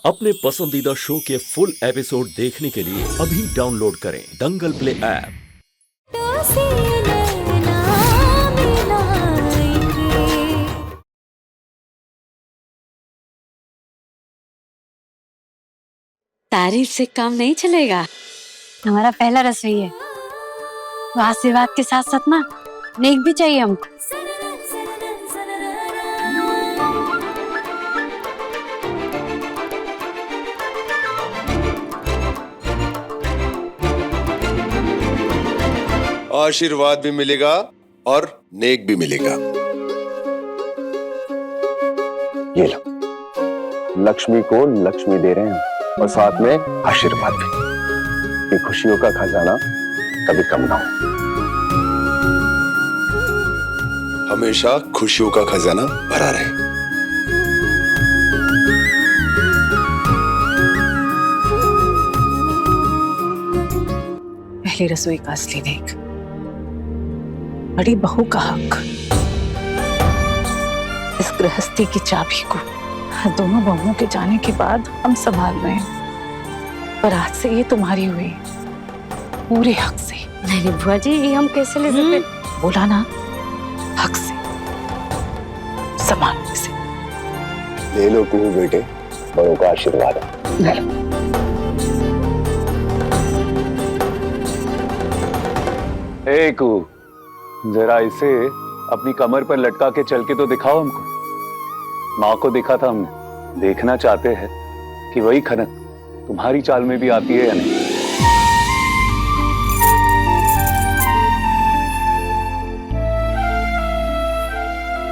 अपने पसंदीदा शो के फुल एपिसोड देखने के लिए अभी डाउनलोड करें दंगल प्ले ऐप। तारीफ से काम नहीं चलेगा। हमारा पहला रसोई है, तो आशीर्वाद के साथ साथ ना नेक भी चाहिए हमको। आशीर्वाद भी मिलेगा और नेक भी मिलेगा। ये लो, लक्ष्मी को लक्ष्मी दे रहे हैं और साथ में आशीर्वाद भी कि खुशियों का खजाना कभी कम ना हो। हमेशा खुशियों का खजाना भरा रहे। पहली रसोई का असली नेक, बड़ी बहू का हक। इस गृहस्थी की चाबी को दोनों बहुओं के जाने के बाद हम संभाल रहे हैं, पर आज से ये तुम्हारी हुई पूरे हक से। नहीं बुआ जी, ये हम कैसे ले सकते? बोला ना, हक से, सम्मान से। ले लो कुहू बेटे, बड़ों का आशीर्वाद है। ए कुहू, जरा इसे अपनी कमर पर लटका के चल के तो दिखाओ हमको। माँ को देखा था हमने, देखना चाहते हैं कि वही खनक तुम्हारी चाल में भी आती है या नहीं।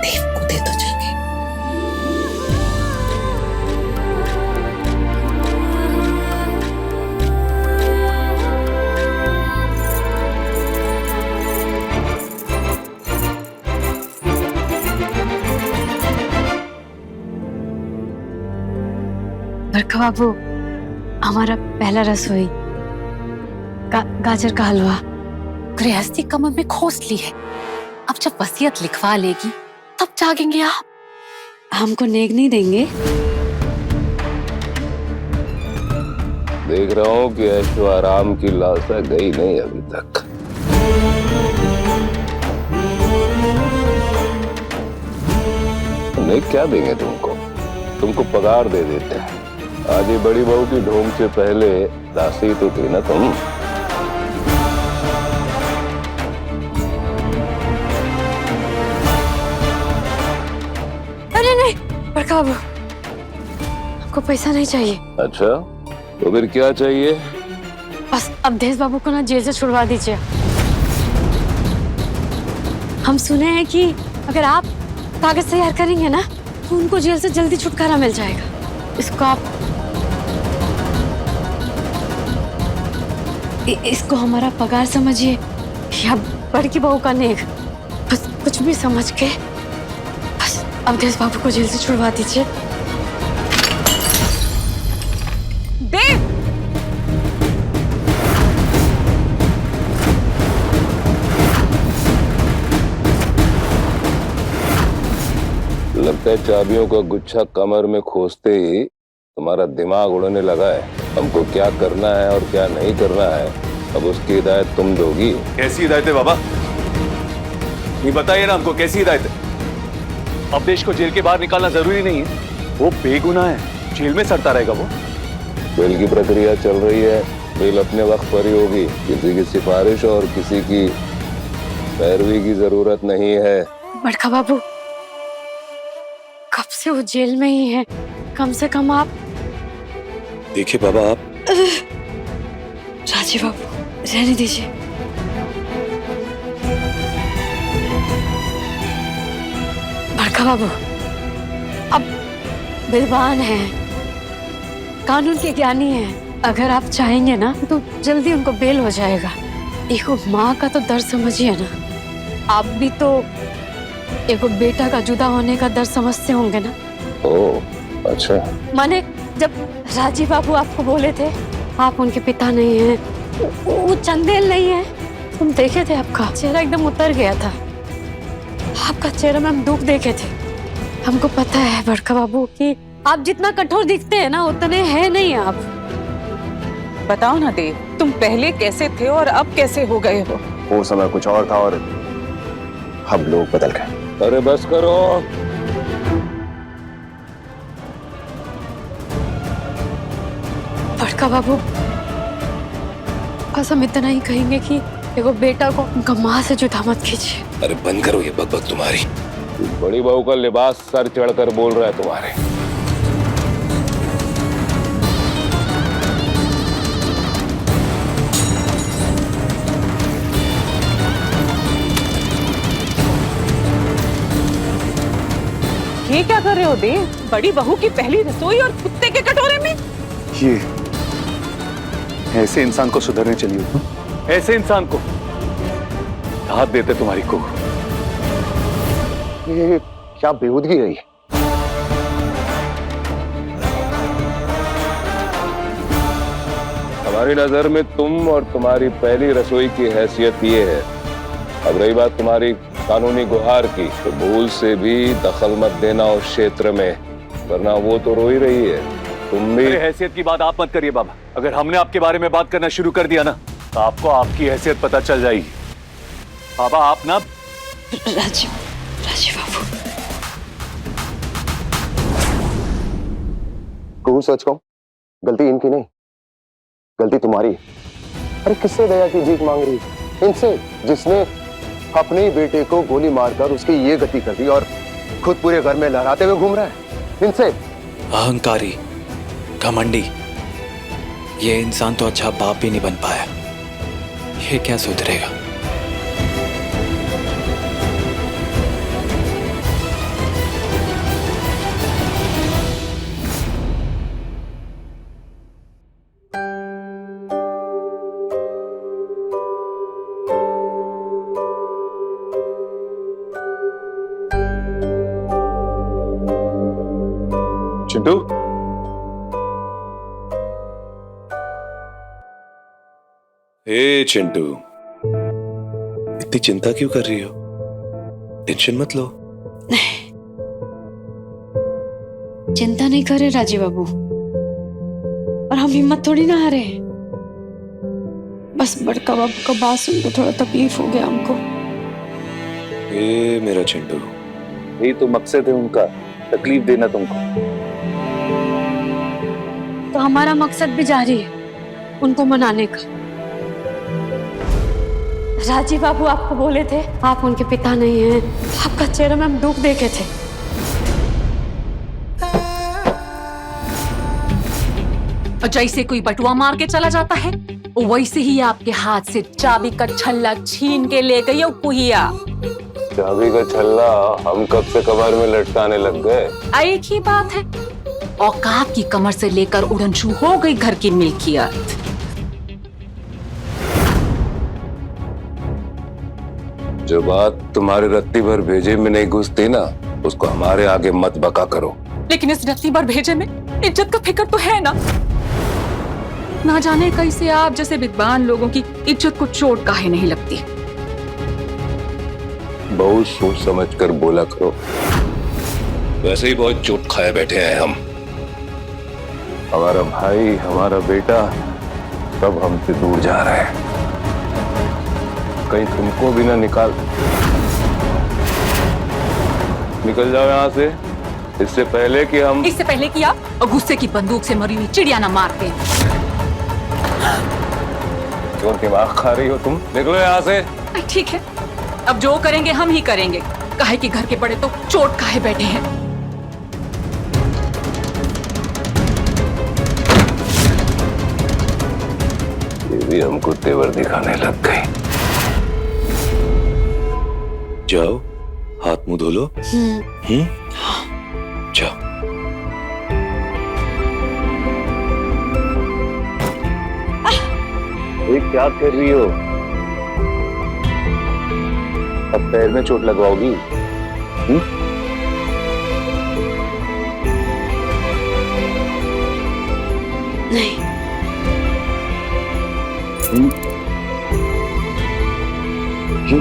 देव को दे दो जाके। बरखा बाबू, हमारा पहला रसोई गाजर का हलवा। गृहस्थी कमर में खोस ली है, अब जब वसीयत लिखवा लेगी तब जागेंगे आप। हमको नेक नहीं देंगे? देख रहा हूँ कि ऐशो आराम की लालसा गई नहीं अभी तक। नहीं, क्या देंगे तुमको? तुमको पगार दे देते हैं। आज ये बड़ी बहू की ढोंग से पहले दासी तो थी ना तुम। अरे नहीं बरखा बाबू, हमको पैसा नहीं चाहिए। अच्छा, तो फिर क्या चाहिए? बस अवधेश बाबू को ना जेल से छुड़वा दीजिए। हम सुने हैं कि अगर आप कागज तैयार करेंगे ना तो उनको जेल से जल्दी छुटकारा मिल जाएगा। इसको आप इसको हमारा पगार समझिए या बड़की बहू का नेक, बस कुछ भी समझ के बस अवधेश बाबू को जेल से छुड़वा दीजिए। देव, लगता है चाबियों का गुच्छा कमर में खोसते ही तुम्हारा दिमाग उड़ने लगा है। हमको क्या करना है और क्या नहीं करना है, अब उसकी हिदायत तुम दोगी। कैसी हिदायत है बाबा? ये बताइए ना हमको, कैसी हिदायत है? अवधेश को जेल के बाहर निकालना जरूरी नहीं है, वो बेगुनाह है, जेल में सड़ता रहेगा वो। बेल की प्रक्रिया चल रही है, बेल अपने वक्त पर ही होगी। किसी की सिफारिश और किसी की पैरवी की जरूरत नहीं है। बड़का बाबू, कब से वो जेल में ही है, कम से कम आप। देखिए बाबा, आप राजीव बाबू रहने दीजिए। बड़का बाबू अब विद्वान हैं, कानून के ज्ञानी हैं। अगर आप चाहेंगे ना तो जल्दी उनको बेल हो जाएगा। एक माँ का तो दर्द समझिए ना, आप भी तो एक बेटा का जुदा होने का दर्द समझते होंगे ना। ओह अच्छा। माने जब राजीव बाबू आपको बोले थे आप उनके पिता नहीं हैं, वो चंदेल नहीं है, तुम देखे थे आपका चेहरा एकदम उतर गया था। आपका चेहरा में हम दुख देखे थे। हमको पता है बड़का बाबू कि आप जितना कठोर दिखते हैं ना उतने हैं नहीं आप। बताओ ना देव, तुम पहले कैसे थे और अब कैसे हो गए हो? वो समय कुछ और था और हम लोग बदल गए। अरे बस करो। बड़का बाबू, बस हम इतना ही कहेंगे कि देखो बेटा को उनका माँ से जुदा मत कीजिए। अरे बंद करो ये बकबक तुम्हारी। बड़ी बहू का लिबास सर चढ़कर बोल रहा है तुम्हारे। ये क्या कर रहे हो देव? बड़ी बहू की पहली रसोई और कुत्ते के कटोरे में? ये ऐसे इंसान को सुधरने चली हो? ऐसे इंसान को हाथ देते तुम्हारी को। ये क्या बेहूदगी है ये? हमारी नजर में तुम और तुम्हारी पहली रसोई की हैसियत ये है। अब रही बात तुम्हारी कानूनी गुहार की, तो भूल से भी दखल मत देना उस क्षेत्र में, वरना वो तो रो ही रही है। तुम भी हैसियत की बात आप मत करिए बाबा। अगर हमने आपके बारे में बात करना शुरू कर दिया ना तो आपको आपकी हैसियत पता चल जाएगी। बाबा आप ना राजीव, राजीव बाबू, कहूँ सच कहूं, गलती इनकी नहीं, गलती तुम्हारी। अरे किससे दया की भीख मांग रही है? इनसे, जिसने अपने ही बेटे को गोली मारकर उसकी ये गति कर दी और खुद पूरे घर में लहराते हुए घूम रहा है। इनसे। अहंकारी, घमंडी, ये इंसान तो अच्छा बाप भी नहीं बन पाया। ये क्या सुधरेगा? चिंटू, हे चिंटू, इतनी चिंता क्यों कर रही हो? टेंशन मत लो। चिंता नहीं करे राजीव बाबू, और हम हिम्मत थोड़ी ना हारे। बस बड़का बाबू का बात सुन के थोड़ा तकलीफ हो गया हमको। हे मेरा चिंटू, यही तो मकसद है उनका, तकलीफ देना तुमको। तो हमारा मकसद भी जारी है, उनको मनाने का। राजीव बाबू आपको बोले थे आप उनके पिता नहीं हैं, आपका चेहरा में हम दुख देखे थे। और जैसे कोई बटुआ मार के चला जाता है, वैसे ही आपके हाथ से चाबी का छल्ला छीन के ले गई और कुहिया। चाबी का छल्ला हम कब से कमर में लटकाने लग गए? एक ही बात है, औकात की कमर से लेकर उड़नछू हो गई घर की मिल्कियत। जो बात तुम्हारे रत्ती भर भेजे में नहीं घुसती ना, उसको हमारे आगे मत बका करो। लेकिन इस रत्ती भर भेजे में इज्जत का फिक्र तो है ना जाने कैसे आप जैसे विद्वान लोगों की इज्जत को चोट काहे नहीं लगती। बहुत सोच समझ कर बोला करो, वैसे ही बहुत चोट खाए बैठे हैं हम। हमारा भाई, हमारा बेटा सब हमसे दूर जा रहे हैं। कहीं तुमको भी ना निकल जाओ यहाँ से, इससे पहले कि आप और गुस्से की बंदूक से मरी हुई चिड़िया ना मार दे। क्यों दिमाग खा रही हो तुम? निकलो यहाँ से। ठीक है, अब जो करेंगे हम ही करेंगे, काहे कि घर के बड़े तो चोट खाए बैठे हैं। ये भी हमको तेवर दिखाने लग गई। जाओ, हाथ मुंह धो लो। जाओ। ये क्या कर रही हो? अब पैर में चोट लगवाओगी? नहीं। क्यों?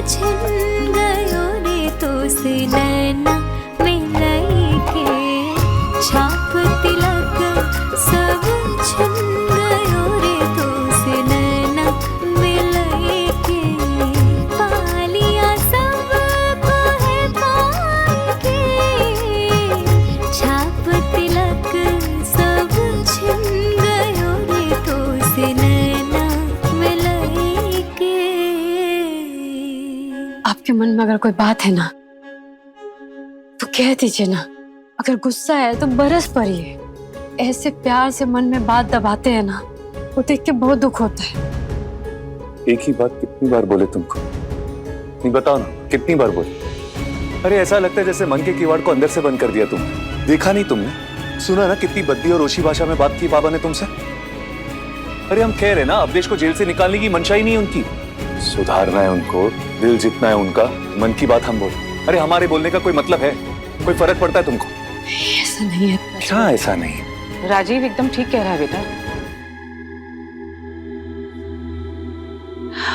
छिन गयो रे तो से नैना मिलाई के छाप तिलक सब छिन गयो रे तो से नैना मिलाई के पालिया सब को है पाई के छाप तिलक सब छिन गयो रे तो से नैना मिलाई के। आपके मन में अगर कोई बात है ना तो कह दीजिए ना। अगर गुस्सा है तो बरस पड़िए। ऐसे प्यार से मन में बात दबाते हैं ना, वो देख के बहुत दुख होता है। एक ही बात कितनी बार बोले तुमको? नहीं बताओ ना, कितनी बार बोले? अरे ऐसा लगता है जैसे मन के किवाड़ को अंदर से बंद कर दिया तुमने। देखा नहीं तुमने? सुना ना कितनी बद्दी और ओछी भाषा में बात की बाबा ने तुमसे? अरे हम कह रहे ना, अवधेश को जेल से निकालने की मंशा ही नहीं उनकी। सुधारना है उनको, दिल जीतना है उनका। मन की बात हम बोल। अरे हमारे बोलने का कोई मतलब है? कोई फर्क पड़ता है तुमको? ऐसा नहीं है। क्या ऐसा नहीं? राजीव एकदम ठीक कह रहा है बेटा।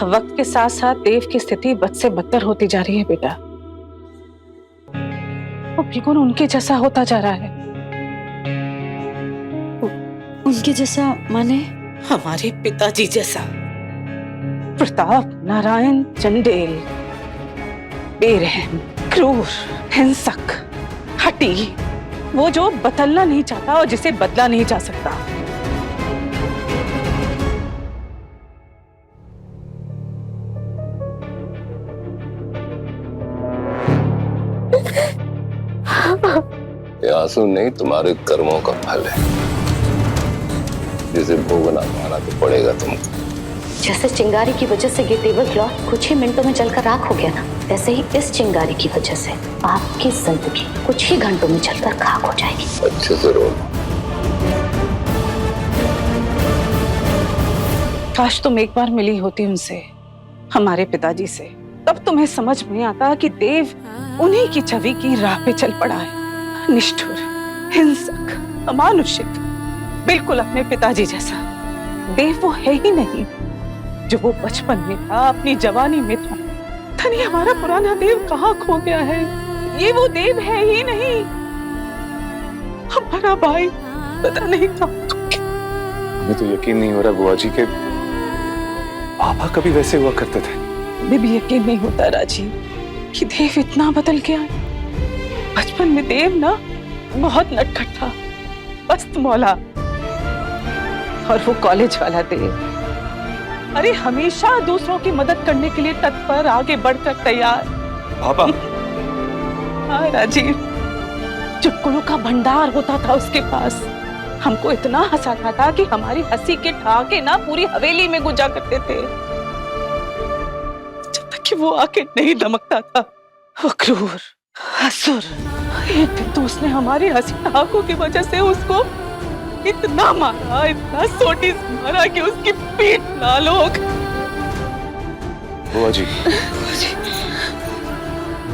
वक्त के साथ साथ देव की स्थिति बद से बदतर होती जा रही है बेटा। वो बिल्कुल उनके जैसा होता जा रहा है। उनके जैसा माने? हमारे पिताजी जैसा। प्रताप नारायण चंडेल, बेरहम, क्रूर, हिंसक, हठी, वो जो बदलना नहीं चाहता और जिसे बदला नहीं जा सकता। ये आंसू नहीं, तुम्हारे कर्मों का फल है, जिसे भोगना पाना तो पड़ेगा तुमको। जैसे चिंगारी की वजह से ये टेबल क्लॉथ कुछ ही मिनटों में जलकर राख हो गया ना, वैसे ही इस चिंगारी की वजह से आपकी जिंदगी कुछ ही घंटों में जलकर खाक हो जाएगी। अच्छे से रो। काश तुम एक बार मिली होती उनसे, हमारे पिताजी से, तब तुम्हें समझ में आता कि देव उन्हीं की छवि की राह पे चल पड़ा है। निष्ठुर, हिंसक, अमानुषिक, बिल्कुल अपने पिताजी जैसा। देव वो है ही नहीं जो वो बचपन में था, अपनी जवानी में था। धनी हमारा पुराना देव कहाँ खो गया है? ये वो देव है ही नहीं। हमारा भाई पता नहीं कहाँ खो गया। हमें तो यकीन नहीं हो रहा बुआ जी के पापा कभी वैसे हुआ करते थे। हमें भी यकीन नहीं होता राजीव कि देव इतना बदल गया। बचपन में देव ना बहुत नटखट था, मस्त मौला। और वो कॉलेज वाला देव, अरे हमेशा दूसरों की मदद करने के लिए तत्पर, आगे बढ़कर तैयार। पापा। हाँ राजीव, चुटकुलों का भंडार होता था उसके पास। हमको इतना हंसाता था कि हमारी हंसी के ठहाके ना पूरी हवेली में गुंजा करते थे, जब तक कि वो आके नहीं धमकता था। वो क्रूर, असुर। एक दिन तो उसने हमारी हंसी ठहाकों की वजह से उसको इतना मारा, इतना सोटी से मारा कि उसकी पीठ लाल हो गई। बुआ जी।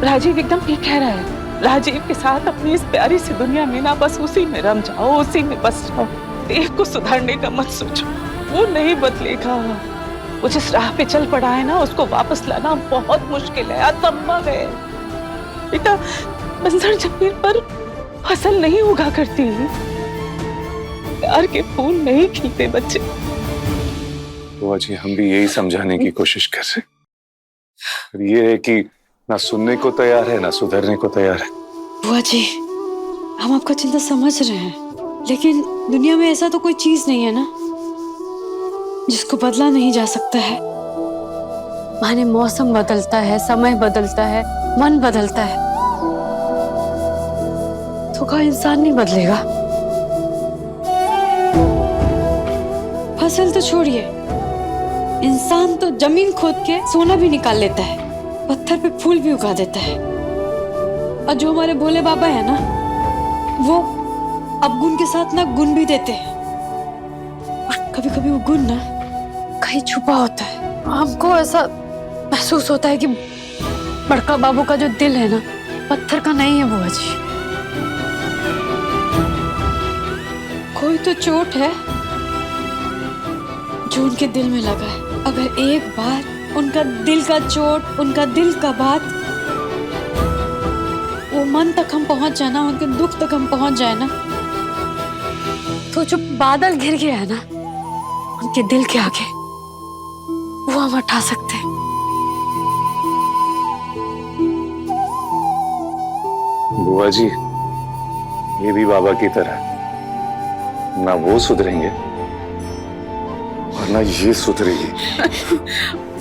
राजीव एकदम ठीक कह रहा है। राजीव के साथ अपनी इस प्यारी सी दुनिया में ना बस उसी में रम जाओ, उसी में बस जाओ। देव को सुधारने का मत सोचो, वो नहीं बदलेगा। वो जिस राह पे चल पड़ा है ना, उसको वापस लाना बहुत मुश्किल है, असंभव है। बेटा, बंजर जमीन पर फसल नहीं उगा करती, प्यार के फूल नहीं खिलते बच्चे। बुआ जी, हम भी यही समझाने की कोशिश कर रहे। ये है कि ना सुनने को तैयार है, ना सुधरने को तैयार है। बुआ जी, हम आपका चिंता समझ रहे हैं, लेकिन दुनिया में ऐसा तो कोई चीज नहीं है ना जिसको बदला नहीं जा सकता है। माने मौसम बदलता है, समय बदलता है, मन बदलता है, तो क्या इंसान नहीं बदलेगा? फसल तो छोड़िए, इंसान तो जमीन खोद के सोना भी निकाल लेता है, पत्थर पे फूल भी उगा देता है। और जो हमारे भोले बाबा है ना, वो अवगुण के साथ ना गुण भी देते हैं। और कभी कभी वो गुण ना कहीं छुपा होता है। हमको ऐसा महसूस होता है कि बड़का बाबू का जो दिल है ना, पत्थर का नहीं है बुआ जी। कोई तो चोट है जो उनके दिल में लगा है। अगर एक बार उनका दिल का चोट, उनका दिल का बात, वो मन तक हम पहुंच जाए ना, उनके दुख तक हम पहुंच जाए ना, तो जो बादल घिर गया है ना उनके दिल के आगे, वो हम हटा सकते हैं। बुआ जी, ये भी बाबा की तरह ना वो सुधरेंगे और ना ये सुधरेगी।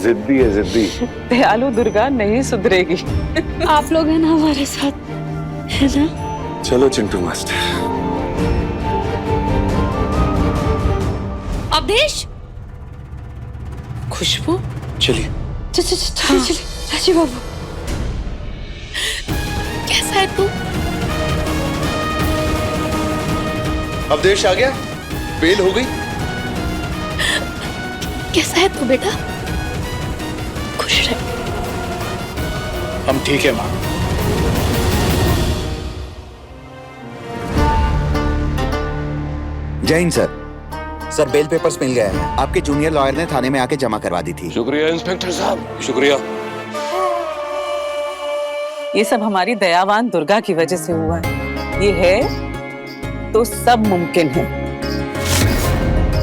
जिद्दी है, जिद्दी। दयालु दुर्गा नहीं सुधरेगी। आप लोग हैं ना हमारे साथ, है ना? चलो चिंटू मास्टर। अवधेश, खुशबू, चलिए चलिए राजीव बाबू, कैसा है तू? अवधेश आ गया, बेल हो गई। कैसा है तू बेटा? खुश रह। हम ठीक है माँ। जय हिंद सर। सर बेल पेपर्स मिल गए हैं। आपके जूनियर लॉयर ने थाने में आके जमा करवा दी थी। शुक्रिया इंस्पेक्टर साहब, शुक्रिया। ये सब हमारी दयावान दुर्गा की वजह से हुआ है। ये है तो सब मुमकिन है।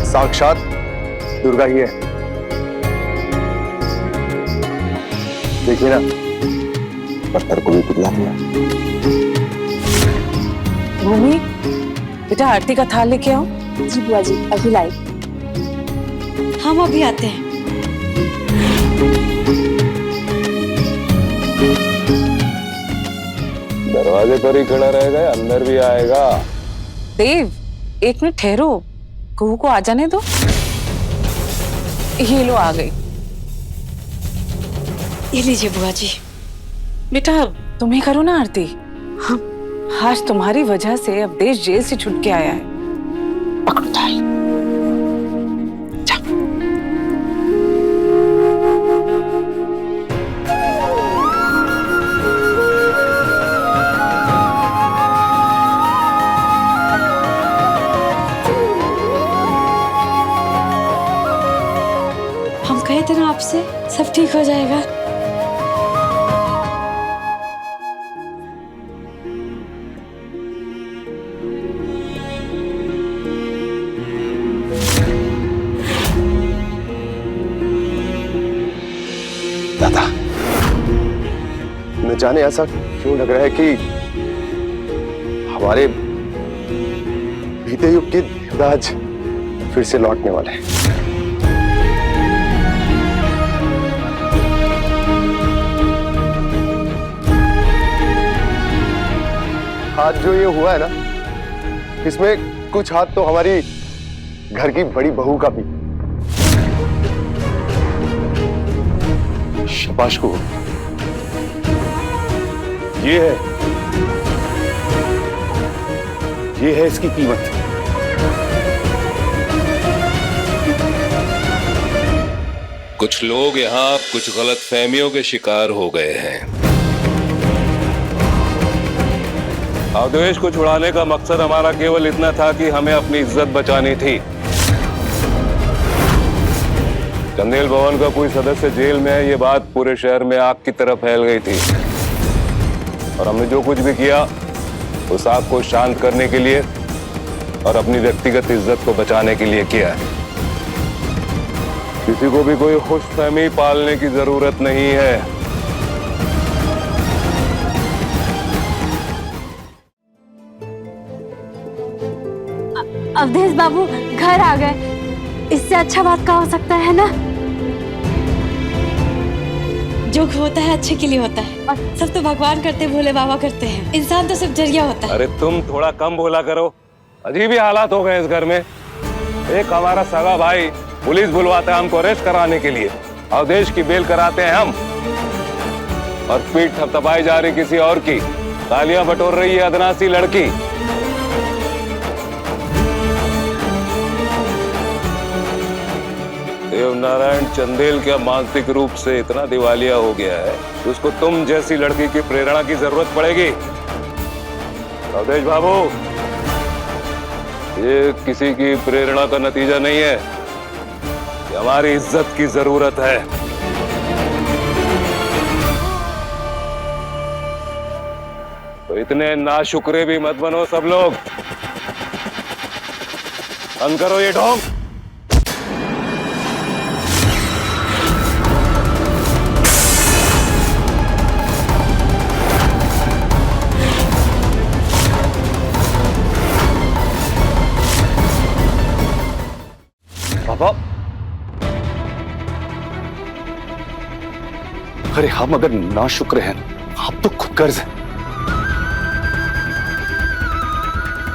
साक्षात दुर्गा ही है। देखिए ना, पत्थर को भी पिघला दिया। भूमि, बेटा आरती का थाल लेके आओ। जी बुआ जी, अभी लाई। हम अभी आते हैं। दरवाजे पर ही खड़ा रहेगा या अंदर भी आएगा? देव, एक मिनट ठहरो, कुहू को आ जाने दो। ये लो आ गई। ये लीजिए बुआ जी। बेटा तुम्हें करो ना आरती। हाँ, आज तुम्हारी वजह से अवधेश जेल से छूट के आया है। पकड़ो थाल। जाओ। हम कहे थे ना आपसे, सब ठीक हो जाएगा। दादा, न जाने ऐसा क्यों लग रहा है कि हमारे बीते युग के देवराज फिर से लौटने वाले हैं। आज जो ये हुआ है ना, इसमें कुछ हाथ तो हमारी घर की बड़ी बहू का भी। शाबाश को, ये है इसकी कीमत। कुछ लोग यहाँ कुछ गलत फहमियों के शिकार हो गए हैं। अवधेश को छुड़ाने का मकसद हमारा केवल इतना था कि हमें अपनी इज्जत बचानी थी। चंदेल भवन का कोई सदस्य जेल में है, ये बात पूरे शहर में आग की तरह फैल गई थी और हमने जो कुछ भी किया उस आग को शांत करने के लिए और अपनी व्यक्तिगत इज्जत को बचाने के लिए किया है। किसी को भी कोई खुशफहमी पालने की जरूरत नहीं है। अवधेश बाबू घर आ गए, इससे अच्छा बात क्या हो सकता है ना? जो होता है अच्छे के लिए होता है, और सब तो भगवान करते, भोले बाबा करते हैं, इंसान तो सिर्फ जरिया होता है। अरे तुम थोड़ा कम बोला करो, अजीब ही हालात हो गए इस घर में। एक हमारा सगा भाई पुलिस बुलवाता है हमको अरेस्ट कराने के लिए, अवधेश की बेल कराते हैं हम, और पीठ थपथपाई जा रही किसी और की, तालियां बटोर रही है अदनासी लड़की। देवनारायण चंदेल क्या मानसिक रूप से इतना दिवालिया हो गया है कि उसको तुम जैसी लड़की की प्रेरणा की जरूरत पड़ेगी। अवधेश बाबू, ये किसी की प्रेरणा का नतीजा नहीं है, ये हमारी इज्जत की जरूरत है। इतने नाशुक्रे भी मत बनो सब लोग। बंद करो ये ढोंग। बाबा, अरे हम अगर नाशुक्र हैं, आप तो खुद कर्ज है।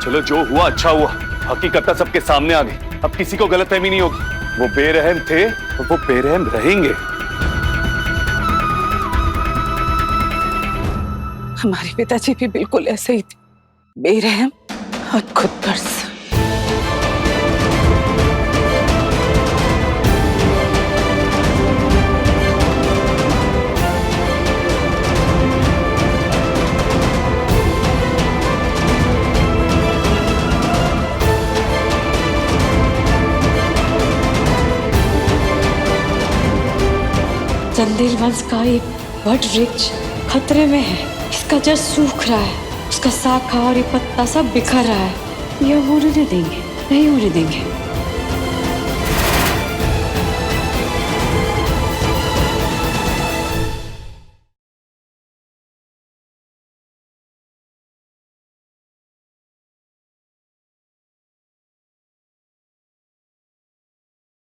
चलो जो हुआ अच्छा हुआ, हकीकत सबके सामने आ गई। अब किसी को गलतफहमी नहीं होगी। वो बेरहम थे और वो बेरहम रहेंगे। हमारे पिताजी भी बिल्कुल ऐसे ही थे, बेरहम और खुदगर्ज। चंदेल वंश का एक वट वृक्ष खतरे में है। इसका जड़ सूख रहा है, उसका शाखा और ये पत्ता सब बिखर रहा है। ये हम होने नहीं देंगे, नहीं होने देंगे।